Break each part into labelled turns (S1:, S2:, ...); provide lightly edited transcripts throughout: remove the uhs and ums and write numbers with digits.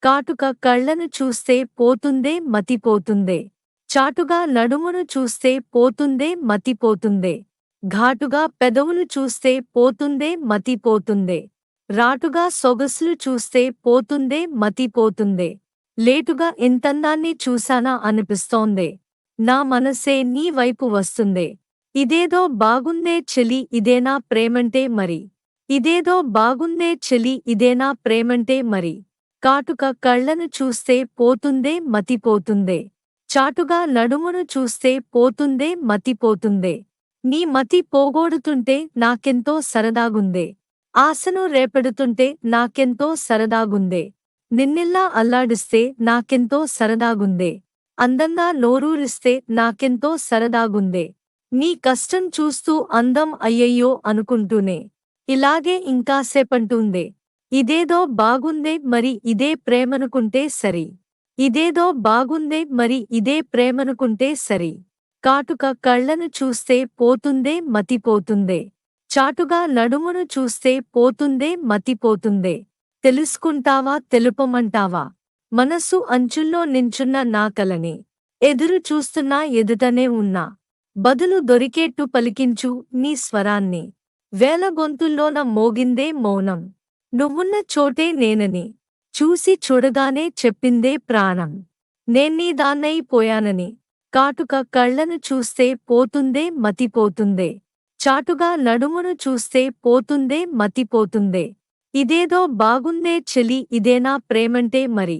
S1: కాటుక కళ్ళను చూస్తే పోతుందే మతిపోతుందే. చాటుగా నడుమును చూస్తే పోతుందే మతిపోతుందే. ఘాటుగా పెదవులు చూస్తే పోతుందే మతిపోతుందే. రాటుగా సొగసులు చూస్తే పోతుందే మతిపోతుందే. లేటుగా ఇంతందాన్ని చూశానా అనిపిస్తోందే. నా మనసే నీ వైపు వస్తుందే. ఇదేదో బాగుందే చెలి ఇదేనా ప్రేమంటే మరి. ఇదేదో బాగుందే చెలి ఇదేనా ప్రేమంటే మరి. కాటుక కళ్ళను చూస్తే పోతుందే మతిపోతుందే. చాటుగా నడుమును చూస్తే పోతుందే మతిపోతుందే. నీ మతి పోగొడుతుంటే నాకెంతో సరదాగుందే. ఆశను రేపెడుతుంటే నాకెంతో సరదాగుందే. నిన్నిలా అల్లాడిస్తే నాకెంతో సరదాగుందే. అందంగా నోరూరిస్తే నాకెంతో సరదాగుందే. నీ కష్టం చూస్తూ అందం అయ్యయ్యో అనుకుంటూనే ఇలాగే ఇంకాసేపంటుందే. ఇదేదో బాగుందే మరి ఇదే ప్రేమనుకుంటే సరి. ఇదేదో బాగుందే మరి ఇదే ప్రేమనుకుంటే సరి. కాటుక కళ్ళను చూస్తే పోతుందే మతిపోతుందే. చాటుగా నడుమును చూస్తే పోతుందే మతిపోతుందే. తెలుసుకుంటావా తెలుపమంటావా. మనసు అంచుల్లో నించున్న నా కలని ఎదురు చూస్తున్నా ఎదుటనే ఉన్నా. బదులు దొరికేట్టు పలికించు నీ స్వరాన్ని. వేల గొంతుల్లోన మోగిందే మౌనం. నువ్వున్న చోటే నేనని చూసి చూడగానే చెప్పిందే ప్రాణం. నేన్నీ దాన్నై పోయానని. కాటుక కళ్ళను చూస్తే పోతుందే మతిపోతుందే. చాటుగా నడుమును చూస్తే పోతుందే మతిపోతుందే. ఇదేదో బాగుందే చెలి ఇదేనా ప్రేమంటే మరి.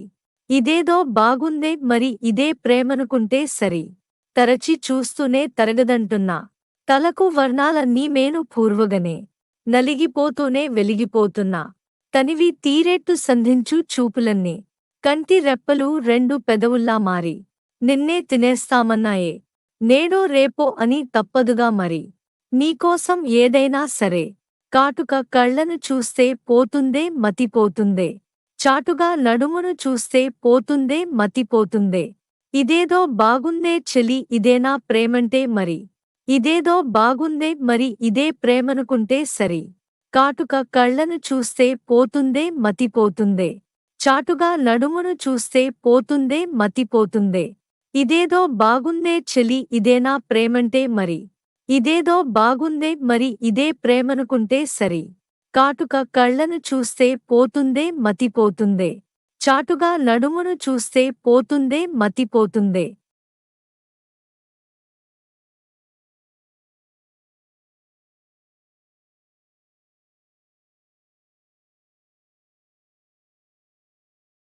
S1: ఇదేదో బాగుందే మరి ఇదే ప్రేమనుకుంటే సరి. తరచి చూస్తూనే తరగదంటున్నా. తలకు వర్ణాలన్నీ మేను పూర్వగనే నలిగిపోతూనే వెలిగిపోతున్నా. తనివి తీరేట్టు సంధించు చూపులన్నీ. కంటి రెప్పలు రెండు పెదవుల్లా మారి నిన్నే తినేస్తామన్నాయే. నేడో రేపో అని తప్పదుగా మరి. నీకోసం ఏదైనా సరే. కాటుక కళ్ళను చూస్తే పోతుందే మతిపోతుందే. చాటుగా నడుమును చూస్తే పోతుందే మతిపోతుందే. ఇదేదో బాగుందే చెలి ఇదేనా ప్రేమంటే మరి. ఇదేదో బాగుందే మరి ఇదే ప్రేమనుకుంటే సరి. కాటుక కళ్ళను చూస్తే పోతుందే మతిపోతుందే. చాటుగా నడుమును చూస్తే పోతుందే మతిపోతుందే. ఇదేదో బాగుందే చెలి ఇదేనా ప్రేమంటే మరి. ఇదేదో బాగుందే మరి ఇదే ప్రేమనుకుంటే సరి. కాటుక కళ్ళను చూస్తే పోతుందే మతిపోతుందే. చాటుగా నడుమును చూస్తే పోతుందే మతిపోతుందే.